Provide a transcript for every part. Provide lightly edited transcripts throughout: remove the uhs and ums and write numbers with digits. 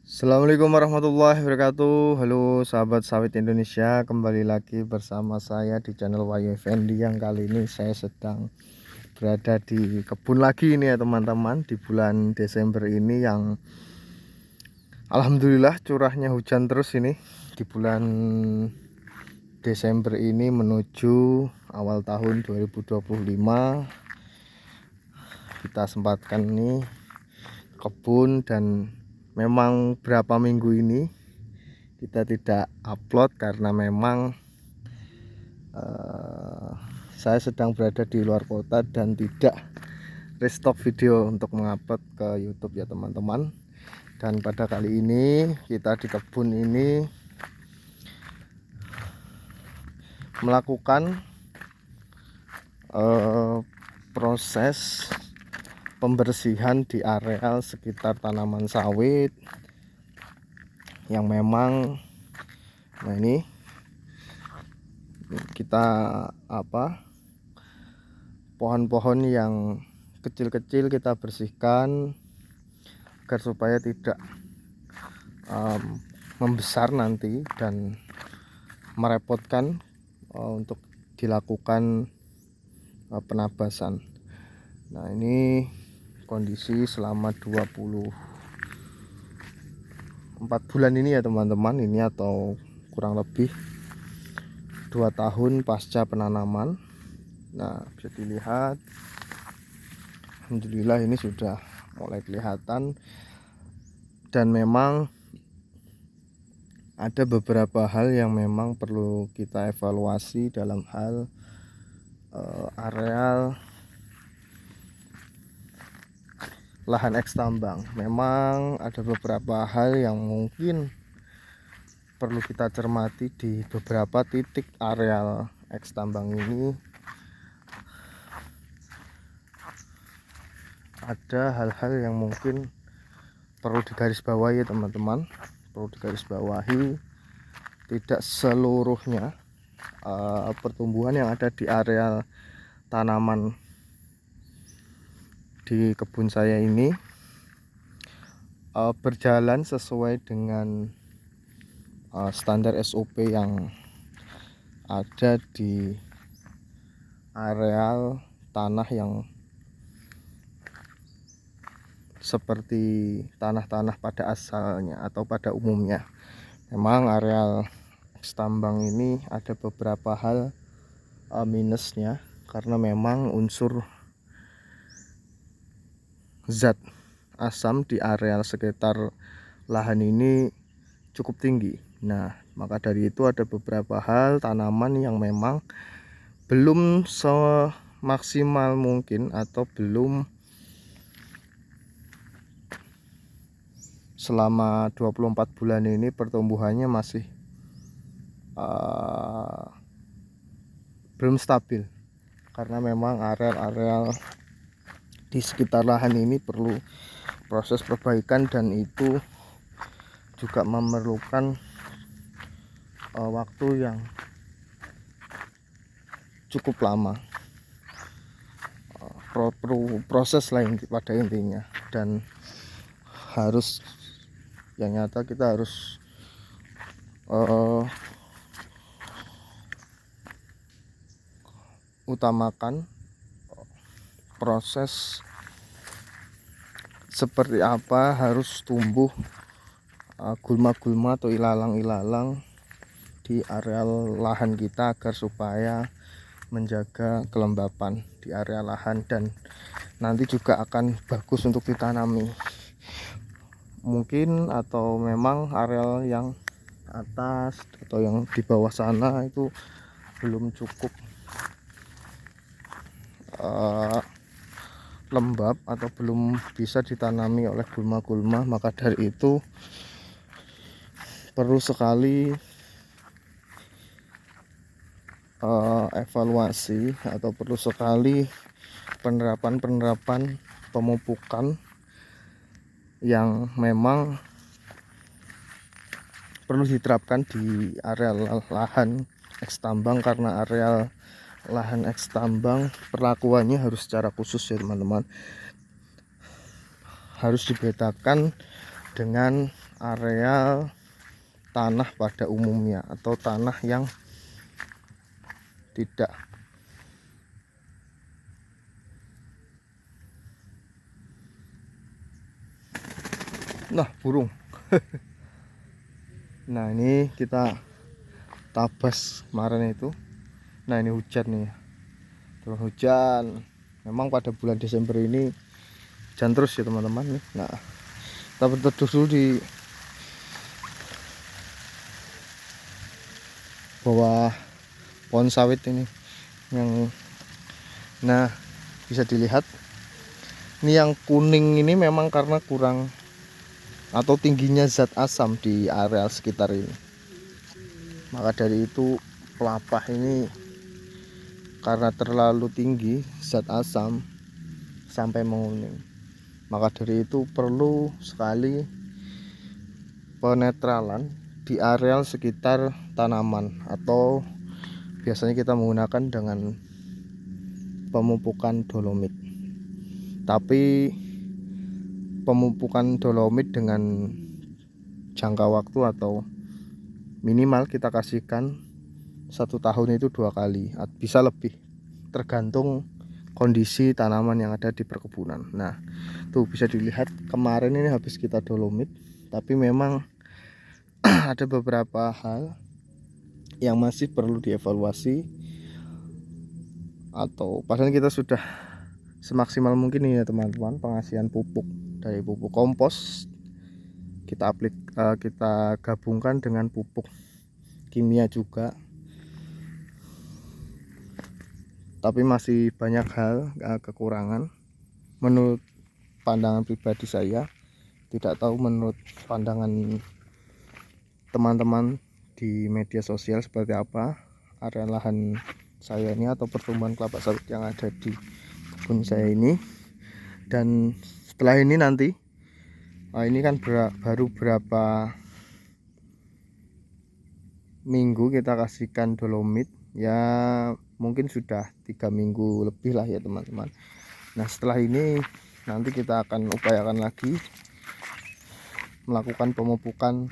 Assalamualaikum warahmatullahi wabarakatuh. Halo sahabat sawit Indonesia, kembali lagi bersama saya di channel Wahyu Effendi. Yang kali ini saya sedang berada di kebun lagi ini ya teman-teman, di bulan Desember ini yang alhamdulillah curahnya hujan terus ini di bulan Desember ini menuju awal tahun 2025. Kita sempatkan nih kebun, dan memang berapa minggu ini kita tidak upload karena memang saya sedang berada di luar kota dan tidak restock video untuk mengupload ke YouTube ya teman-teman. Dan pada kali ini kita di kebun ini melakukan proses pembersihan di areal sekitar tanaman sawit yang memang ini kita pohon-pohon yang kecil-kecil kita bersihkan agar supaya tidak membesar nanti dan merepotkan untuk dilakukan penabasan. Nah, ini kondisi selama 24 bulan ini ya teman-teman, ini atau kurang lebih 2 tahun pasca penanaman. Nah, bisa dilihat alhamdulillah ini sudah mulai kelihatan, dan memang ada beberapa hal yang memang perlu kita evaluasi dalam hal areal lahan eks tambang. Memang ada beberapa hal yang mungkin perlu kita cermati di beberapa titik areal eks tambang ini. Ada hal-hal yang mungkin perlu digarisbawahi ya teman-teman, perlu digarisbawahi. Tidak seluruhnya pertumbuhan yang ada di areal tanaman di kebun saya ini berjalan sesuai dengan standar SOP yang ada di areal tanah yang seperti tanah-tanah pada asalnya atau pada umumnya. Memang areal eks tambang ini ada beberapa hal minusnya, karena memang unsur zat asam di areal sekitar lahan ini cukup tinggi. Nah, maka dari itu ada beberapa hal tanaman yang memang belum semaksimal mungkin atau belum selama 24 bulan ini pertumbuhannya masih belum stabil, karena memang areal-areal di sekitar lahan ini perlu proses perbaikan, dan itu juga memerlukan waktu yang cukup lama, proses lain pada intinya. Dan harus yang nyata kita harus utamakan proses seperti apa harus tumbuh gulma-gulma atau ilalang-ilalang di areal lahan kita, agar supaya menjaga kelembapan di area lahan dan nanti juga akan bagus untuk ditanami. Mungkin atau memang areal yang atas atau yang di bawah sana itu belum cukup lembab atau belum bisa ditanami oleh gulma-gulma, maka dari itu perlu sekali evaluasi atau perlu sekali penerapan pemupukan yang memang perlu diterapkan di areal lahan eks tambang, karena areal lahan eks tambang perlakuannya harus secara khusus ya teman-teman, harus dibedakan dengan areal tanah pada umumnya atau tanah yang tidak burung. Nah ini kita tabas kemarin itu. Nah ini hujan nih, turun hujan. Memang pada bulan Desember ini hujan terus ya teman-teman nih. Nah kita berteduh dulu di bawah pohon sawit ini yang, nah bisa dilihat ini yang kuning ini memang karena kurang atau tingginya zat asam di area sekitar ini. Maka dari itu pelepah ini karena terlalu tinggi zat asam sampai menguning. Maka dari itu perlu sekali penetralan di areal sekitar tanaman, atau biasanya kita menggunakan dengan pemupukan dolomit. Tapi pemupukan dolomit dengan jangka waktu atau minimal kita kasihkan 1 tahun itu 2 kali, bisa lebih, tergantung kondisi tanaman yang ada di perkebunan. Nah tuh bisa dilihat kemarin ini habis kita dolomit, tapi memang ada beberapa hal yang masih perlu dievaluasi, atau padahal kita sudah semaksimal mungkin ini ya teman-teman, pengasihan pupuk dari pupuk kompos kita gabungkan dengan pupuk kimia juga, tapi masih banyak hal kekurangan menurut pandangan pribadi saya. Tidak tahu menurut pandangan teman-teman di media sosial seperti apa area lahan saya ini atau pertumbuhan kelapa sawit yang ada di kebun saya ini. Dan setelah ini nanti ini kan baru berapa minggu kita kasihkan dolomit ya, mungkin sudah 3 minggu lebih lah ya teman-teman. Nah setelah ini nanti kita akan upayakan lagi melakukan pemupukan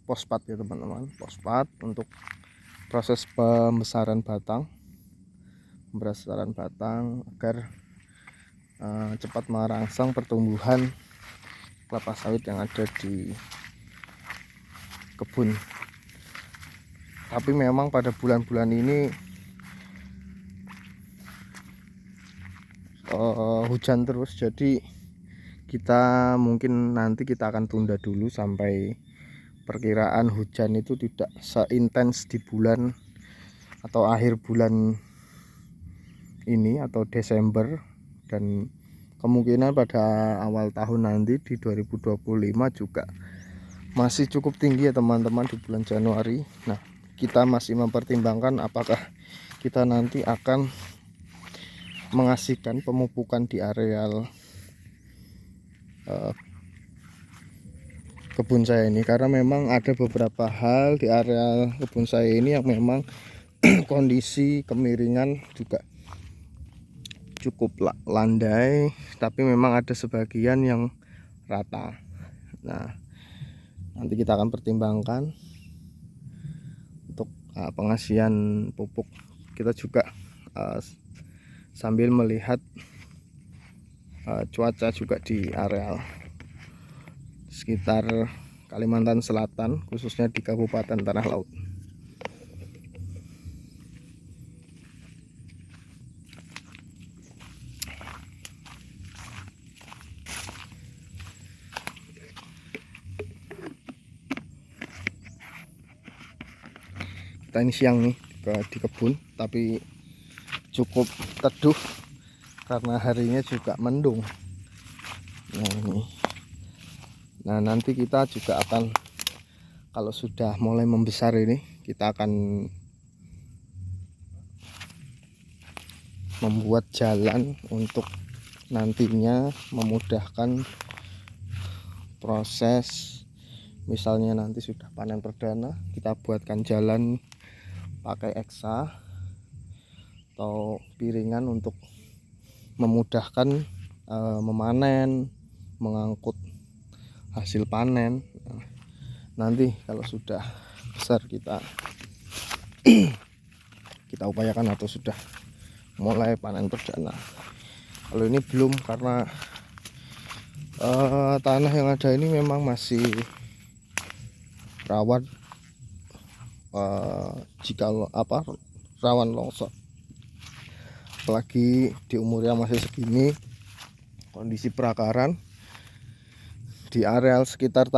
fosfat ya teman-teman, fosfat untuk proses pembesaran batang agar cepat merangsang pertumbuhan kelapa sawit yang ada di kebun. Tapi memang pada bulan-bulan ini hujan terus, jadi kita mungkin nanti kita akan tunda dulu sampai perkiraan hujan itu tidak seintens di bulan atau akhir bulan ini atau Desember, dan kemungkinan pada awal tahun nanti di 2025 juga masih cukup tinggi ya teman-teman di bulan Januari. Nah kita masih mempertimbangkan apakah kita nanti akan mengasihkan pemupukan di areal kebun saya ini, karena memang ada beberapa hal di area kebun saya ini yang memang kondisi kemiringan juga cukup landai, tapi memang ada sebagian yang rata. Nah nanti kita akan pertimbangkan untuk pengasihan pupuk. Kita juga sambil melihat cuaca juga di areal sekitar Kalimantan Selatan, khususnya di Kabupaten Tanah Laut. Kita ini siang nih di kebun, tapi cukup teduh karena harinya juga mendung. Nah ini, nah nanti kita juga akan, kalau sudah mulai membesar ini, kita akan membuat jalan untuk nantinya memudahkan proses. Misalnya nanti sudah panen perdana, kita buatkan jalan pakai eksa atau piringan untuk memudahkan memanen, mengangkut hasil panen. Nanti kalau sudah besar kita upayakan atau sudah mulai panen perdana. Kalau ini belum, karena tanah yang ada ini memang masih rawan rawan longsor. Apalagi di umur yang masih segini, kondisi perakaran di areal sekitar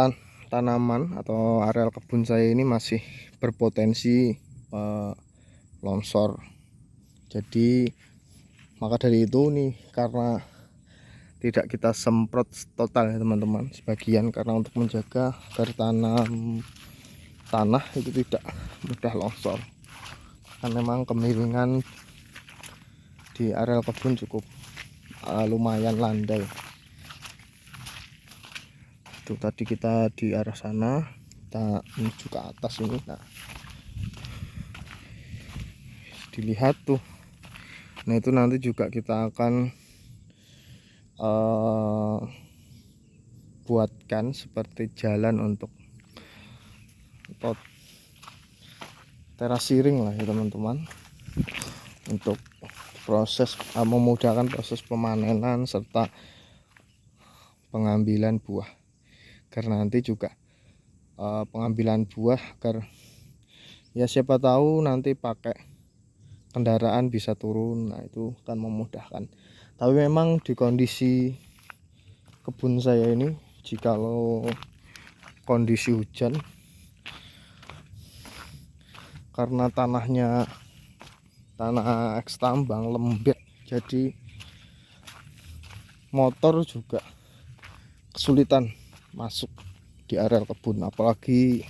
tanaman atau areal kebun saya ini masih berpotensi longsor. Jadi maka dari itu nih, karena tidak kita semprot total ya teman-teman, sebagian karena untuk menjaga agar tanah itu tidak mudah longsor. Karena memang kemiringan di areal kebun cukup lumayan landai. Itu tadi kita di arah sana, kita menuju ke atas ini. Nah, dilihat tuh. Nah, itu nanti juga kita akan buatkan seperti jalan untuk terasiring lah ya teman-teman, untuk proses memudahkan proses pemanenan serta pengambilan buah. Karena nanti juga pengambilan buah, agar ya siapa tahu nanti pakai kendaraan bisa turun. Nah, itu kan memudahkan. Tapi memang di kondisi kebun saya ini, jikalau kondisi hujan, karena tanahnya tanah eks tambang lembek, jadi motor juga kesulitan masuk di areal kebun, apalagi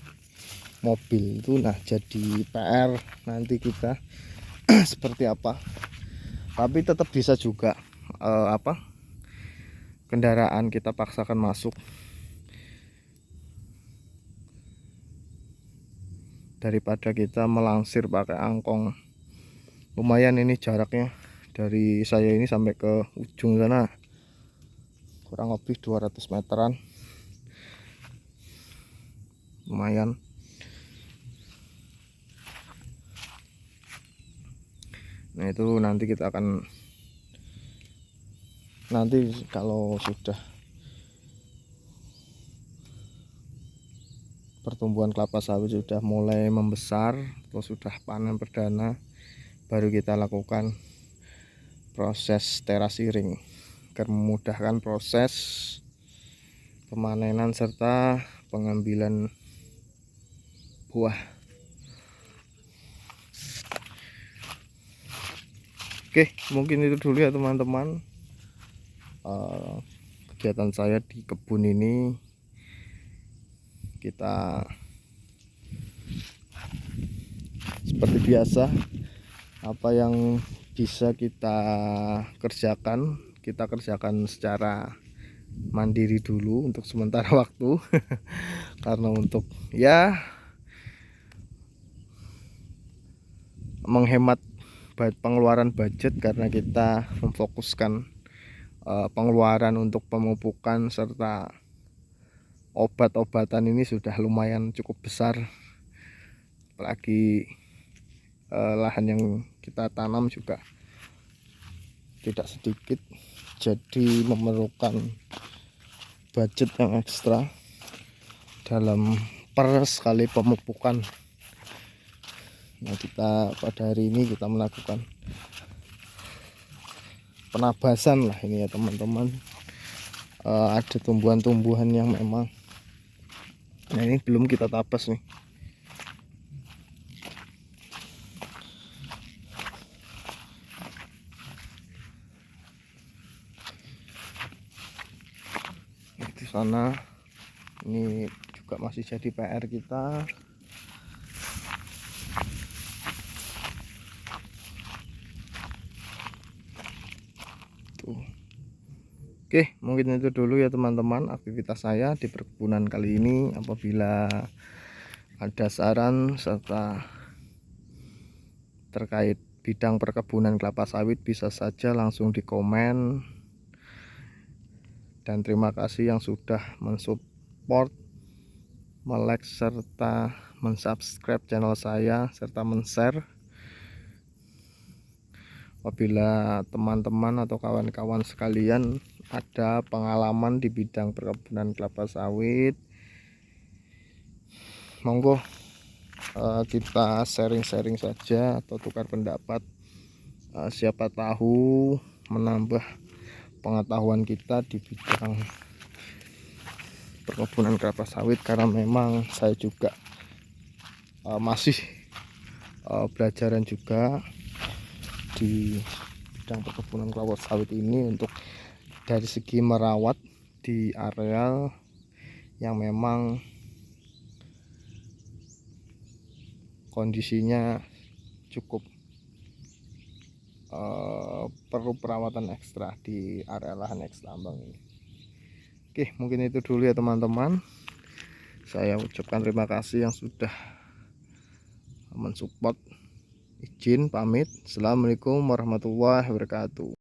mobil itu. Nah, jadi PR nanti kita seperti apa. Tapi tetap bisa juga kendaraan kita paksakan masuk, daripada kita melangsir pakai angkong. Lumayan ini jaraknya dari saya ini sampai ke ujung sana, kurang lebih 200 meteran. Lumayan. Nah, itu nanti kita akan, nanti kalau sudah pertumbuhan kelapa sawit sudah mulai membesar atau sudah panen perdana, baru kita lakukan proses terasiring agar memudahkan proses pemanenan serta pengambilan buah. Oke, mungkin itu dulu ya teman-teman, kegiatan saya di kebun ini. Kita seperti biasa, apa yang bisa kita kerjakan secara mandiri dulu untuk sementara waktu. Karena untuk ya menghemat pengeluaran budget, karena kita memfokuskan pengeluaran untuk pemupukan serta obat-obatan ini sudah lumayan cukup besar. Apalagi lahan yang kita tanam juga tidak sedikit, jadi memerlukan budget yang ekstra dalam per sekali pemupukan. Nah, kita pada hari ini kita melakukan penabasan lah ini ya teman-teman. Ada tumbuhan-tumbuhan yang memang, nah ini belum kita tabas nih. Di sana ini juga masih jadi PR kita. Tuh. Oke, mungkin itu dulu ya teman-teman aktivitas saya di perkebunan kali ini. Apabila ada saran serta terkait bidang perkebunan kelapa sawit, bisa saja langsung di komen. dan terima kasih yang sudah mensupport, like serta mensubscribe channel saya serta men-share. Apabila teman-teman atau kawan-kawan sekalian ada pengalaman di bidang perkebunan kelapa sawit, monggo kita sharing-sharing saja atau tukar pendapat. Siapa tahu menambah pengetahuan kita di bidang perkebunan kelapa sawit, karena memang saya juga masih belajaran juga di bidang perkebunan kelapa sawit ini, untuk dari segi merawat di areal yang memang kondisinya cukup perlu perawatan ekstra di area lahan eks tambang ini. Oke, mungkin itu dulu ya teman-teman. Saya ucapkan terima kasih yang sudah mensupport. Izin pamit. Assalamualaikum warahmatullahi wabarakatuh.